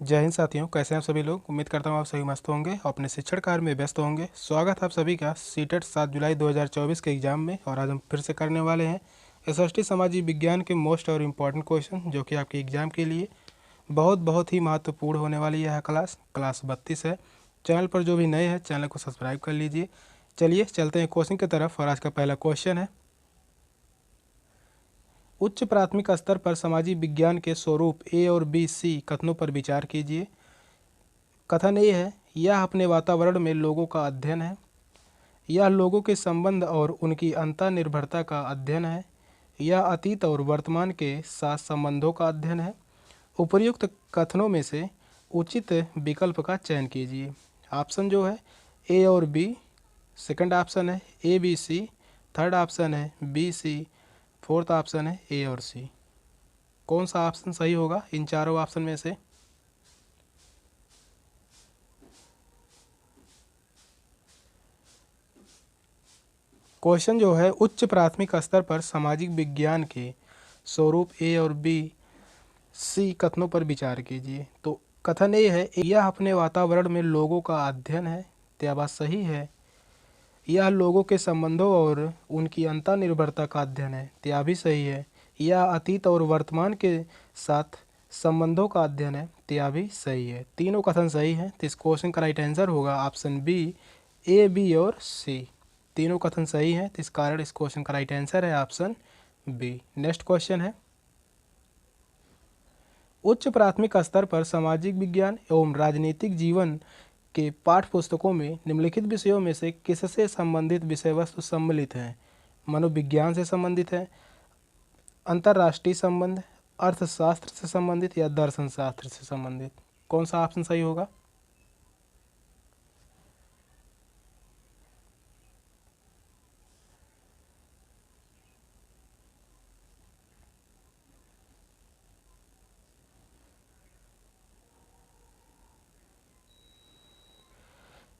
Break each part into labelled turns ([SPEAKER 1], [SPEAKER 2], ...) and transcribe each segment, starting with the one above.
[SPEAKER 1] जय हिंद साथियों, कैसे हैं आप सभी लोग। उम्मीद करता हूँ आप सभी मस्त होंगे और अपने शिक्षण कार्य में व्यस्त होंगे। स्वागत है आप सभी का सीटेट 7 जुलाई 2024 के एग्जाम में। और आज हम फिर से करने वाले हैं एसएसटी सामाजिक विज्ञान के मोस्ट और इम्पॉर्टेंट क्वेश्चन, जो कि आपके एग्जाम के लिए बहुत ही महत्वपूर्ण होने वाली है। क्लास 32 है। चैनल पर जो भी नए हैं चैनल को सब्सक्राइब कर लीजिए। चलिए चलते हैं क्वेश्चन की तरफ। और आज का पहला क्वेश्चन है, उच्च प्राथमिक स्तर पर सामाजिक विज्ञान के स्वरूप ए और बी सी कथनों पर विचार कीजिए। कथन ए है, यह अपने वातावरण में लोगों का अध्ययन है। यह लोगों के संबंध और उनकी अंतर्निर्भरता का अध्ययन है। यह अतीत और वर्तमान के साथ संबंधों का अध्ययन है। उपर्युक्त कथनों में से उचित विकल्प का चयन कीजिए। ऑप्शन जो है ए और बी, सेकंड ऑप्शन है A B C, third option है बी सी, फोर्थ ऑप्शन है ए और सी। कौन सा ऑप्शन सही होगा इन चारों ऑप्शन में से? क्वेश्चन जो है, उच्च प्राथमिक स्तर पर सामाजिक विज्ञान के स्वरूप ए और बी सी कथनों पर विचार कीजिए। तो कथन ए है, यह अपने वातावरण में लोगों का अध्ययन है। क्या बात सही है? यह लोगों के संबंधों और उनकी अंतर्निर्भरता का अध्ययन है। क्या भी सही है? यह अतीत और वर्तमान के साथ संबंधों का अध्ययन है। क्या भी सही है? तीनों कथन सही हैं। तो इस क्वेश्चन का राइट आंसर होगा ऑप्शन बी, ए बी और सी। तीनों कथन सही हैं, तो इस कारण इस क्वेश्चन का राइट आंसर है ऑप्शन बी। नेक्स्ट क्वेश्चन है, उच्च प्राथमिक स्तर पर सामाजिक विज्ञान एवं राजनीतिक जीवन के पाठ्य पुस्तकों में निम्नलिखित विषयों में से किससे संबंधित विषय वस्तु सम्मिलित हैं? मनोविज्ञान से संबंधित है, अंतर्राष्ट्रीय संबंध, अर्थशास्त्र से संबंधित या दर्शन शास्त्र से संबंधित? कौन सा ऑप्शन सही होगा?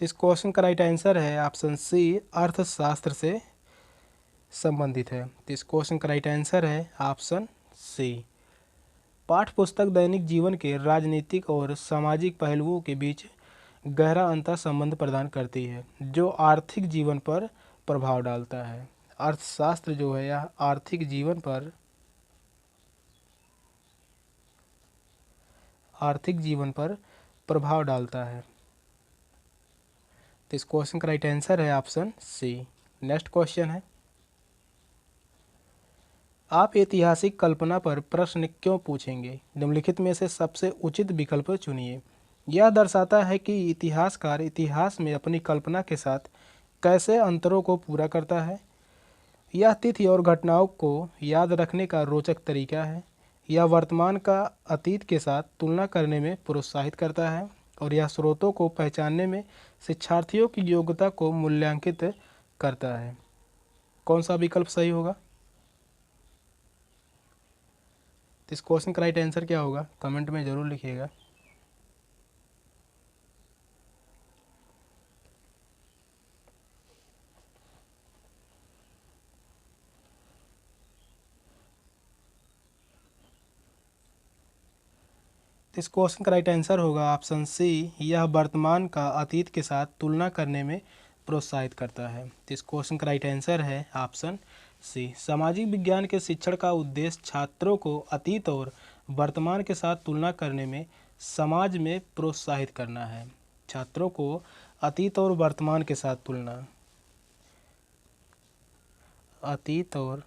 [SPEAKER 1] तो इस क्वेश्चन का राइट आंसर है ऑप्शन सी, अर्थशास्त्र से संबंधित है। तो इस क्वेश्चन का राइट आंसर है ऑप्शन सी। पाठ्य पुस्तक दैनिक जीवन के राजनीतिक और सामाजिक पहलुओं के बीच गहरा अंतर संबंध प्रदान करती है, जो आर्थिक जीवन पर प्रभाव डालता है। अर्थशास्त्र जो है यह आर्थिक जीवन पर प्रभाव डालता है। तो इस क्वेश्चन का राइट आंसर है ऑप्शन सी। नेक्स्ट क्वेश्चन है, आप ऐतिहासिक कल्पना पर प्रश्न क्यों पूछेंगे? निम्नलिखित में से सबसे उचित विकल्प चुनिए। यह दर्शाता है कि इतिहासकार इतिहास में अपनी कल्पना के साथ कैसे अंतरों को पूरा करता है। यह तिथि और घटनाओं को याद रखने का रोचक तरीका है। यह वर्तमान का अतीत के साथ तुलना करने में प्रोत्साहित करता है। और यह स्रोतों को पहचानने में शिक्षार्थियों की योग्यता को मूल्यांकित करता है। कौन सा विकल्प सही होगा? तो इस क्वेश्चन का राइट आंसर क्या होगा कमेंट में ज़रूर लिखिएगा। तो इस क्वेश्चन का राइट आंसर होगा ऑप्शन सी, यह वर्तमान का अतीत के साथ तुलना करने में प्रोत्साहित करता है। तो इस क्वेश्चन का राइट आंसर है ऑप्शन सी। सामाजिक विज्ञान के शिक्षण का उद्देश्य छात्रों को अतीत और वर्तमान के साथ तुलना करने में समाज में प्रोत्साहित करना है। छात्रों को अतीत और वर्तमान के साथ तुलना, अतीत और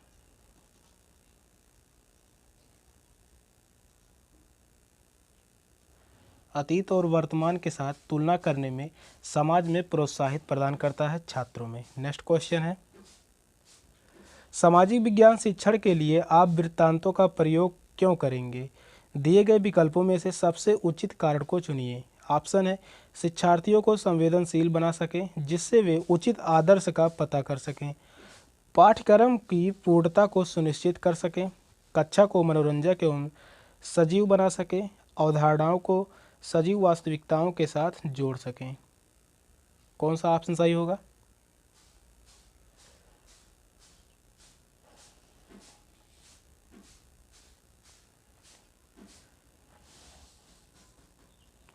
[SPEAKER 1] अतीत और वर्तमान के साथ तुलना करने में समाज में प्रोत्साहित प्रदान करता है छात्रों में। नेक्स्ट क्वेश्चन है, सामाजिक विज्ञान शिक्षण के लिए आप वृत्तांतों का प्रयोग क्यों करेंगे? दिए गए विकल्पों में से सबसे उचित कारण को चुनिए। ऑप्शन है, शिक्षार्थियों को संवेदनशील बना सकें जिससे वे उचित आदर्श का पता कर सकें, पाठ्यक्रम की पूर्णता को सुनिश्चित कर सकें, कक्षा को मनोरंजक एवं सजीव बना सकें, अवधारणाओं को सजीव वास्तविकताओं के साथ जोड़ सकें। कौन सा ऑप्शन सही होगा?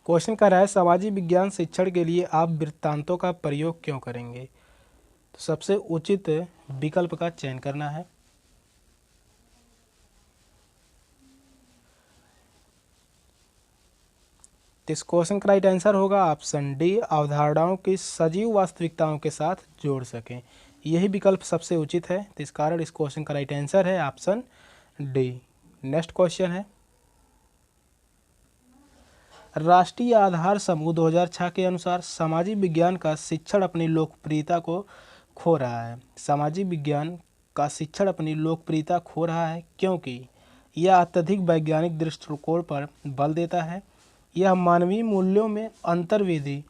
[SPEAKER 1] क्वेश्चन कर रहा है सामाजिक विज्ञान शिक्षण के लिए आप वृत्तांतों का प्रयोग क्यों करेंगे। तो सबसे उचित विकल्प का चयन करना है। तो इस क्वेश्चन का राइट आंसर होगा ऑप्शन डी, अवधारणाओं की सजीव वास्तविकताओं के साथ जोड़ सकें। यही विकल्प सबसे उचित है, तो इस कारण इस क्वेश्चन का राइट आंसर है ऑप्शन डी। नेक्स्ट क्वेश्चन है, राष्ट्रीय आधार समूह 2006 के अनुसार सामाजिक विज्ञान का शिक्षण अपनी लोकप्रियता को खो रहा है। सामाजिक विज्ञान का शिक्षण अपनी लोकप्रियता खो रहा है क्योंकि यह अत्यधिक वैज्ञानिक दृष्टिकोण पर बल देता है, यह मानवीय मूल्यों में अंतर्वेदी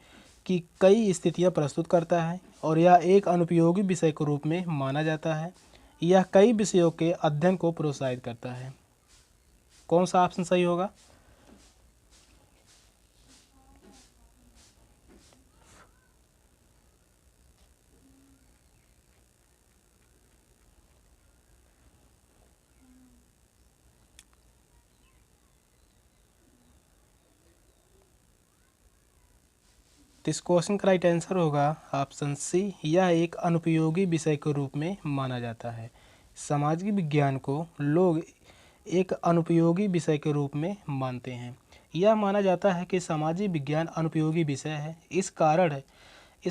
[SPEAKER 1] की कई स्थितियां प्रस्तुत करता है और यह एक अनुपयोगी विषय के रूप में माना जाता है, यह कई विषयों के अध्ययन को प्रोत्साहित करता है। कौन सा ऑप्शन सही होगा। तो इस क्वेश्चन का राइट आंसर होगा ऑप्शन सी, यह एक अनुपयोगी विषय के रूप में माना जाता है। सामाजिक विज्ञान को लोग एक अनुपयोगी विषय के रूप में मानते हैं। यह माना जाता है कि सामाजिक विज्ञान अनुपयोगी विषय है, इस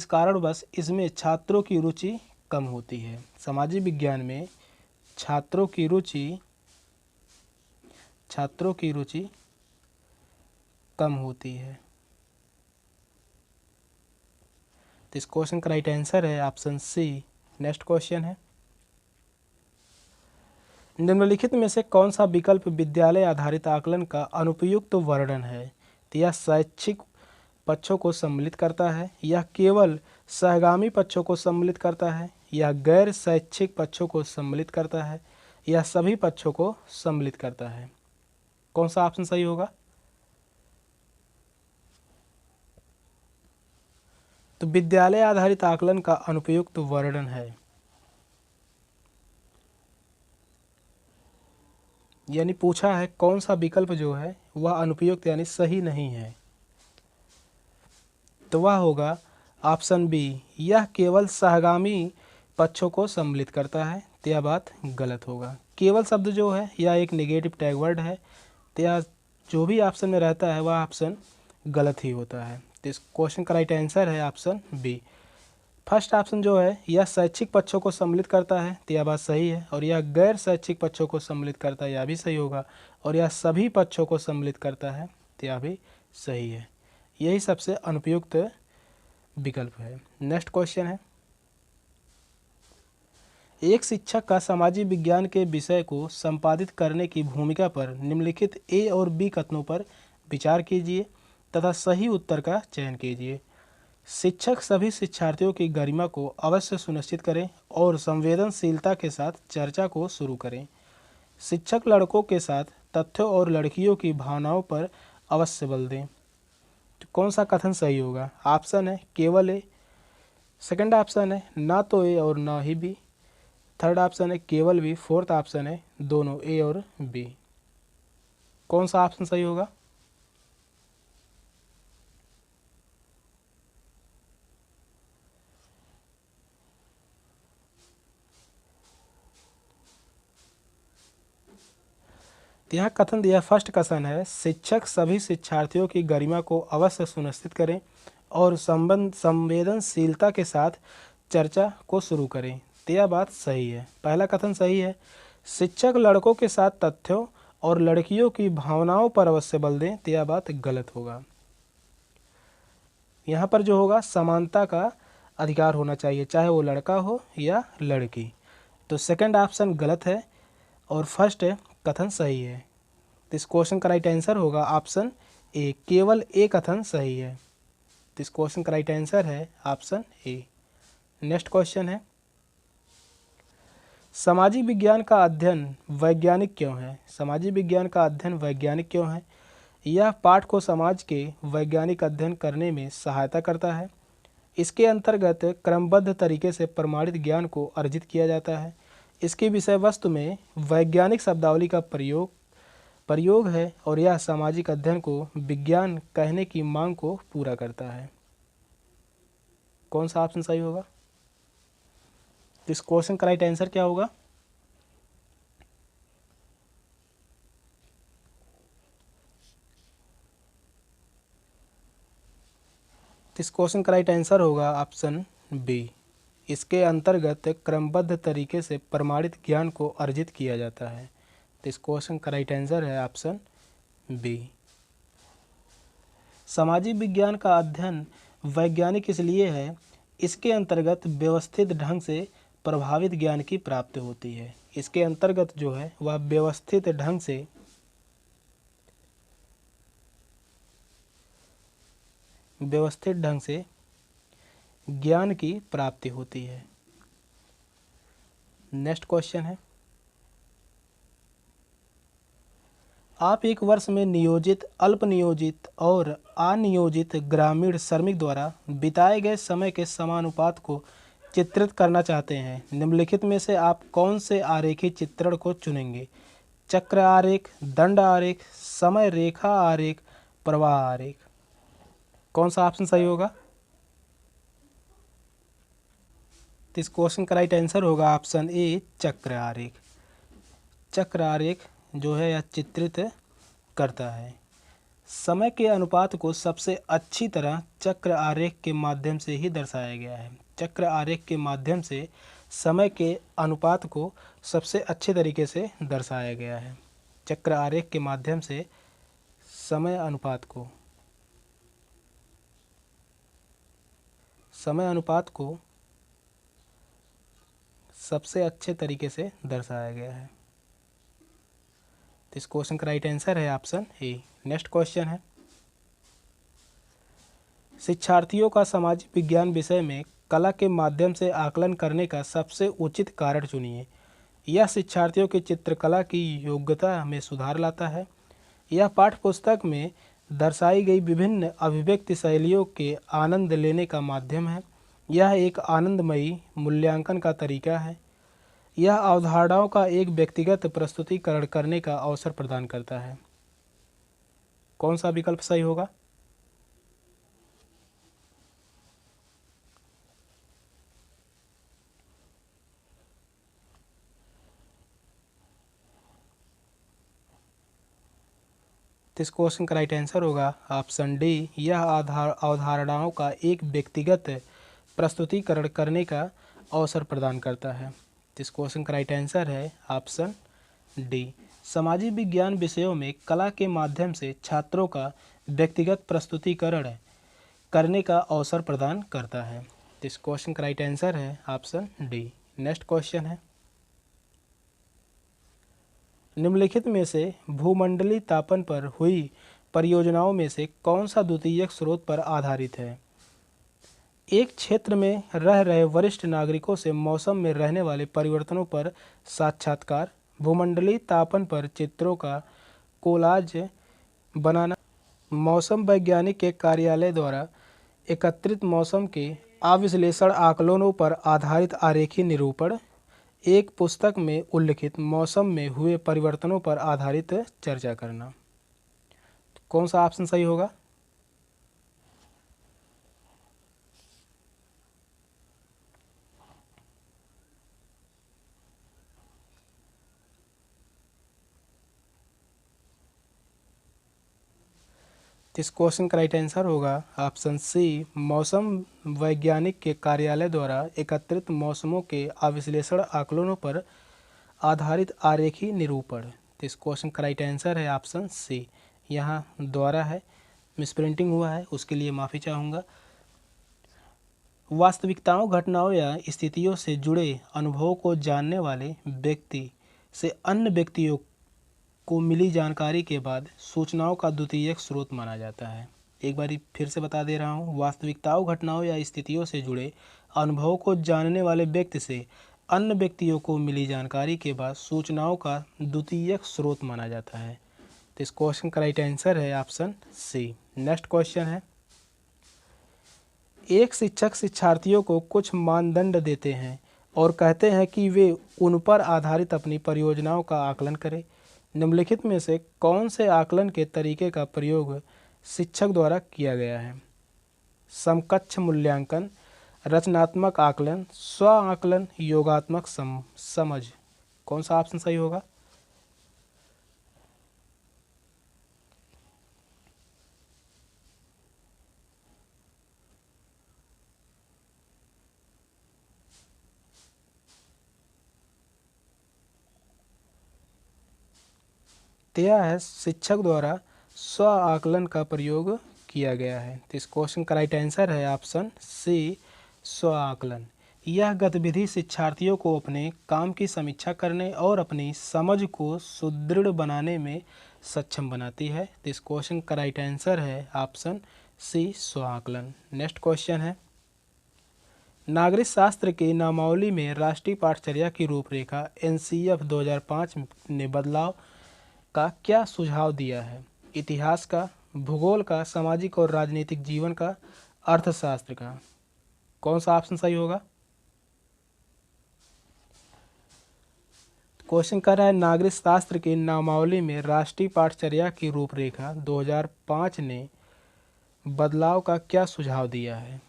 [SPEAKER 1] कारणवश इसमें छात्रों की रुचि कम होती है। सामाजिक विज्ञान में छात्रों की रुचि कम होती है। तो इस क्वेश्चन का राइट आंसर है ऑप्शन सी। नेक्स्ट क्वेश्चन है, निम्नलिखित में से कौन सा विकल्प विद्यालय आधारित आकलन का अनुपयुक्त वर्णन है। तो यह शैक्षिक पक्षों को सम्मिलित करता है, यह केवल सहगामी पक्षों को सम्मिलित करता है, यह गैर शैक्षिक पक्षों को सम्मिलित करता है, यह सभी पक्षों को सम्मिलित करता है। कौन सा ऑप्शन सही होगा। तो विद्यालय आधारित आकलन का अनुपयुक्त वर्णन है, यानी पूछा है कौन सा विकल्प जो है वह अनुपयुक्त यानी सही नहीं है, तो वह होगा ऑप्शन बी, यह केवल सहगामी पक्षों को सम्मिलित करता है। तो यह बात गलत होगा। केवल शब्द जो है यह एक नेगेटिव टैग वर्ड है, तो यह जो भी ऑप्शन में रहता है वह ऑप्शन गलत ही होता है। तो इस क्वेश्चन का राइट आंसर है ऑप्शन बी। फर्स्ट ऑप्शन जो है यह शैक्षिक पक्षों को सम्मिलित करता है, तो यह बात सही है, और यह गैर शैक्षिक पक्षों को सम्मिलित करता है, यह भी सही होगा, और यह सभी पक्षों को सम्मिलित करता है, तो यह भी सही है। यही सबसे अनुपयुक्त विकल्प है। नेक्स्ट क्वेश्चन है, एक शिक्षक का सामाजिक विज्ञान के विषय को संपादित करने की भूमिका पर निम्नलिखित ए और बी कथनों पर विचार कीजिए तथा सही उत्तर का चयन कीजिए। शिक्षक सभी शिक्षार्थियों की गरिमा को अवश्य सुनिश्चित करें और संवेदनशीलता के साथ चर्चा को शुरू करें। शिक्षक लड़कों के साथ तथ्यों और लड़कियों की भावनाओं पर अवश्य बल दें। तो कौन सा कथन सही होगा। ऑप्शन है केवल ए, सेकंड ऑप्शन है ना तो ए और ना ही बी, थर्ड ऑप्शन है केवल बी, फोर्थ ऑप्शन है दोनों ए और बी। कौन सा ऑप्शन सही होगा। यहाँ कथन दिया, फर्स्ट कथन है शिक्षक सभी शिक्षार्थियों की गरिमा को अवश्य सुनिश्चित करें और संवेदनशीलता के साथ चर्चा को शुरू करें। तो यह बात सही है, पहला कथन सही है। शिक्षक लड़कों के साथ तथ्यों और लड़कियों की भावनाओं पर अवश्य बल दें, तो यह बात गलत होगा। यहाँ पर जो होगा समानता का अधिकार होना चाहिए, चाहे वो लड़का हो या लड़की। तो सेकंड ऑप्शन गलत है और फर्स्ट कथन सही है। तो इस क्वेश्चन का राइट आंसर होगा ऑप्शन ए, केवल ए कथन सही है। तो इस क्वेश्चन का राइट आंसर है ऑप्शन ए। नेक्स्ट क्वेश्चन है, सामाजिक विज्ञान का अध्ययन वैज्ञानिक क्यों है। सामाजिक विज्ञान का अध्ययन वैज्ञानिक क्यों है। यह पाठ को समाज के वैज्ञानिक अध्ययन करने में सहायता करता है। इसके अंतर्गत क्रमबद्ध तरीके से प्रमाणित ज्ञान को अर्जित किया जाता है। इसकी विषय वस्तु में वैज्ञानिक शब्दावली का प्रयोग है और यह सामाजिक अध्ययन को विज्ञान कहने की मांग को पूरा करता है। कौन सा ऑप्शन सही होगा? इस क्वेश्चन का राइट आंसर क्या होगा? इस क्वेश्चन का राइट आंसर होगा ऑप्शन बी। इसके अंतर्गत क्रमबद्ध तरीके से प्रमाणित ज्ञान को अर्जित किया जाता है। तो इस क्वेश्चन का राइट आंसर है ऑप्शन बी। सामाजिक विज्ञान का अध्ययन वैज्ञानिक इसलिए है, इसके अंतर्गत व्यवस्थित ढंग से प्रभावित ज्ञान की प्राप्ति होती है। इसके अंतर्गत जो है वह व्यवस्थित ढंग से ज्ञान की प्राप्ति होती है। नेक्स्ट क्वेश्चन है, आप एक वर्ष में नियोजित, अल्प नियोजित और अनियोजित ग्रामीण श्रमिक द्वारा बिताए गए समय के समानुपात को चित्रित करना चाहते हैं। निम्नलिखित में से आप कौन से आरेखी चित्रण को चुनेंगे? चक्र आरेख, दंड आरेख, समय रेखा आरेख, प्रवाह आरेख। कौन सा ऑप्शन सही होगा? तो इस क्वेश्चन का राइट आंसर होगा ऑप्शन ए, चक्र आरेख। चक्र आरेख जो है यह चित्रित करता है। समय के अनुपात को सबसे अच्छी तरह चक्र आरेख के माध्यम से ही दर्शाया गया है। चक्र आरेख के माध्यम से समय के अनुपात को सबसे अच्छे तरीके से दर्शाया गया है। चक्र आरेख के माध्यम से समय अनुपात को सबसे अच्छे तरीके से दर्शाया गया है। तो इस क्वेश्चन का राइट आंसर है ऑप्शन ए। नेक्स्ट क्वेश्चन है, शिक्षार्थियों का सामाजिक विज्ञान विषय में कला के माध्यम से आकलन करने का सबसे उचित कारण चुनिए। यह शिक्षार्थियों की चित्रकला की योग्यता में सुधार लाता है। यह पाठ्यपुस्तक में दर्शाई गई विभिन्न अभिव्यक्ति शैलियों के आनंद लेने का माध्यम है। यह एक आनंदमयी मूल्यांकन का तरीका है। यह अवधारणाओं का एक व्यक्तिगत प्रस्तुतिकरण करने का अवसर प्रदान करता है। कौन सा विकल्प सही होगा? तो इस क्वेश्चन का राइट आंसर होगा ऑप्शन डी। यह अवधारणाओं का एक व्यक्तिगत प्रस्तुतिकरण करने का अवसर प्रदान करता है। तो इस क्वेश्चन का राइट आंसर है ऑप्शन डी। सामाजिक विज्ञान विषयों में कला के माध्यम से छात्रों का व्यक्तिगत प्रस्तुतिकरण करने का अवसर प्रदान करता है। तो इस क्वेश्चन का राइट आंसर है ऑप्शन डी। नेक्स्ट क्वेश्चन है, निम्नलिखित में से भूमंडलीय तापन पर हुई परियोजनाओं में से कौन सा द्वितीयक स्रोत पर आधारित है? एक क्षेत्र में रह रहे वरिष्ठ नागरिकों से मौसम में रहने वाले परिवर्तनों पर साक्षात्कार, भूमंडलीय तापन पर चित्रों का कोलाज बनाना, मौसम वैज्ञानिक के कार्यालय द्वारा एकत्रित मौसम के अविश्लेषण आकलनों पर आधारित आरेखी निरूपण, एक पुस्तक में उल्लिखित मौसम में हुए परिवर्तनों पर आधारित चर्चा करना। कौन सा ऑप्शन सही होगा? इस क्वेश्चन का राइट आंसर होगा ऑप्शन सी, मौसम वैज्ञानिक के कार्यालय द्वारा एकत्रित मौसमों के अविश्लेषण आकलनों पर आधारित आरेखी निरूपण। तो इस क्वेश्चन का राइट आंसर है ऑप्शन सी। यहाँ द्वारा है, मिसप्रिंटिंग हुआ है, उसके लिए माफ़ी चाहूँगा। वास्तविकताओं, घटनाओं या स्थितियों से जुड़े अनुभवों को जानने वाले व्यक्ति से अन्य व्यक्तियों को मिली जानकारी के बाद सूचनाओं का द्वितीयक स्रोत माना जाता है। एक बार फिर से बता दे रहा हूँ, वास्तविकताओं, घटनाओं या स्थितियों से जुड़े अनुभवों को जानने वाले व्यक्ति से अन्य व्यक्तियों को मिली जानकारी के बाद सूचनाओं का द्वितीयक स्रोत माना जाता है। तो इस क्वेश्चन का राइट आंसर है ऑप्शन सी। नेक्स्ट क्वेश्चन है, एक शिक्षक शिक्षार्थियों को कुछ मानदंड देते हैं और कहते हैं कि वे उन पर आधारित अपनी परियोजनाओं का आकलन करें। निम्नलिखित में से कौन से आकलन के तरीके का प्रयोग शिक्षक द्वारा किया गया है? समकक्ष मूल्यांकन, रचनात्मक आकलन, स्व आकलन, योगात्मक समझ। कौन सा ऑप्शन सही होगा? तो यह है शिक्षक द्वारा स्व आकलन का प्रयोग किया गया है। तो इस क्वेश्चन का राइट आंसर है ऑप्शन सी, स्व आकलन। यह गतिविधि शिक्षार्थियों को अपने काम की समीक्षा करने और अपनी समझ को सुदृढ़ बनाने में सक्षम बनाती है। तो इस क्वेश्चन का राइट आंसर है ऑप्शन सी, स्व आकलन। नेक्स्ट क्वेश्चन है, नागरिक शास्त्र की नामावली में राष्ट्रीय पाठचर्या की रूपरेखा NCF 2005 ने बदलाव का क्या सुझाव दिया है? इतिहास का, भूगोल का, सामाजिक और राजनीतिक जीवन का, अर्थशास्त्र का। कौन सा ऑप्शन सही होगा? क्वेश्चन कर रहा है, नागरिक शास्त्र की नामावली में राष्ट्रीय पाठचर्या की रूपरेखा 2005 ने बदलाव का क्या सुझाव दिया है?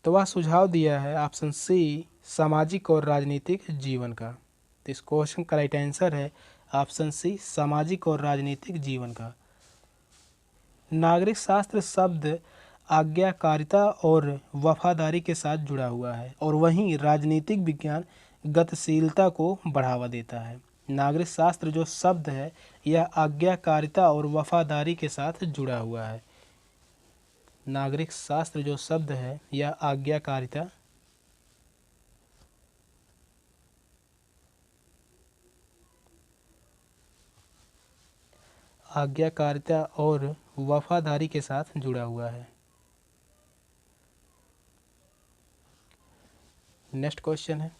[SPEAKER 1] तो वह सुझाव दिया है ऑप्शन सी, सामाजिक और राजनीतिक जीवन का। तो इस क्वेश्चन का राइट आंसर है ऑप्शन सी, सामाजिक और राजनीतिक जीवन का। नागरिक शास्त्र शब्द आज्ञाकारिता और वफादारी के साथ जुड़ा हुआ है और वहीं राजनीतिक विज्ञान गतिशीलता को बढ़ावा देता है। नागरिक शास्त्र जो शब्द है यह आज्ञाकारिता और वफादारी के साथ जुड़ा हुआ है। नागरिक शास्त्र जो शब्द है यह आज्ञाकारिता और वफादारी के साथ जुड़ा हुआ है। नेक्स्ट क्वेश्चन है,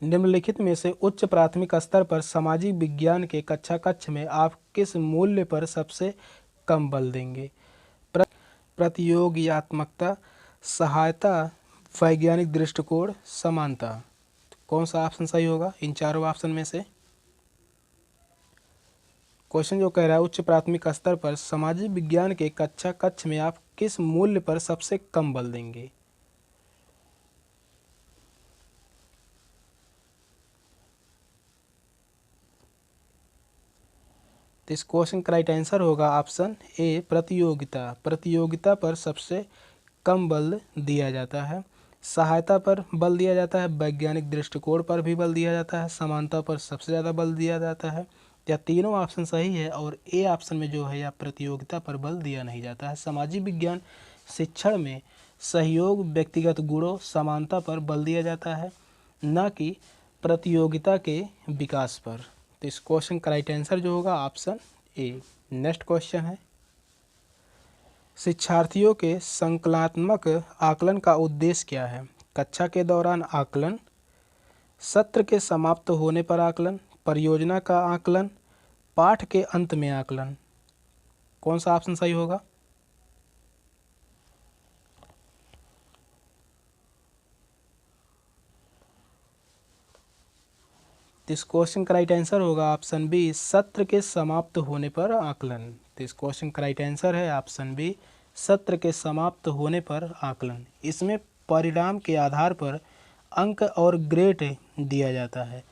[SPEAKER 1] निम्नलिखित में से उच्च प्राथमिक स्तर पर सामाजिक विज्ञान के कक्षा कक्ष में आप किस मूल्य पर सबसे कम बल देंगे? प्रतियोगितात्मकता, सहायता, वैज्ञानिक दृष्टिकोण, समानता। कौन सा ऑप्शन सही होगा इन चारों ऑप्शन में से? क्वेश्चन जो कह रहा है, उच्च प्राथमिक स्तर पर सामाजिक विज्ञान के कक्षा कक्ष में आप किस मूल्य पर सबसे कम बल देंगे? तो इस क्वेश्चन का राइट आंसर होगा ऑप्शन ए, प्रतियोगिता। प्रतियोगिता पर सबसे कम बल दिया जाता है, सहायता पर बल दिया जाता है, वैज्ञानिक दृष्टिकोण पर भी बल दिया जाता है, समानता पर सबसे ज़्यादा बल दिया जाता है। या तीनों ऑप्शन सही है और ए ऑप्शन में जो है या प्रतियोगिता पर बल दिया नहीं जाता है। सामाजिक विज्ञान शिक्षण में सहयोग, व्यक्तिगत गुणों, समानता पर बल दिया जाता है, न कि प्रतियोगिता के विकास पर। तो इस क्वेश्चन का राइट आंसर जो होगा ऑप्शन ए। नेक्स्ट क्वेश्चन है, शिक्षार्थियों के संकलनात्मक आकलन का उद्देश्य क्या है? कक्षा के दौरान आकलन, सत्र के समाप्त होने पर आकलन, परियोजना का आकलन, पाठ के अंत में आकलन। कौन सा ऑप्शन सही होगा? इस क्वेश्चन का राइट आंसर होगा ऑप्शन बी, सत्र के समाप्त होने पर आकलन। तो इस क्वेश्चन का राइट आंसर है ऑप्शन बी, सत्र के समाप्त होने पर आकलन। इसमें परिणाम के आधार पर अंक और ग्रेड दिया जाता है।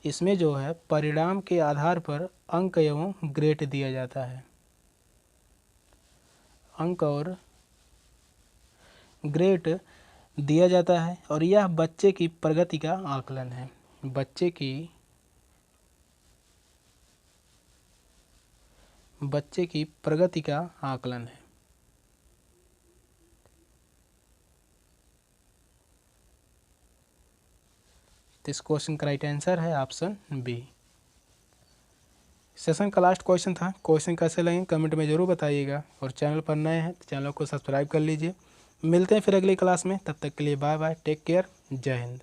[SPEAKER 1] इसमें जो है परिणाम के आधार पर अंक एवं ग्रेड दिया जाता है। अंक और ग्रेड दिया जाता है और यह बच्चे की प्रगति का आकलन है। बच्चे की प्रगति का आकलन है। तो इस क्वेश्चन का राइट आंसर है ऑप्शन बी। सेशन का लास्ट क्वेश्चन था। क्वेश्चन कैसे लगे कमेंट में ज़रूर बताइएगा और चैनल पर नए हैं तो चैनल को सब्सक्राइब कर लीजिए। मिलते हैं फिर अगली क्लास में, तब तक के लिए बाय बाय, टेक केयर, जय हिंद।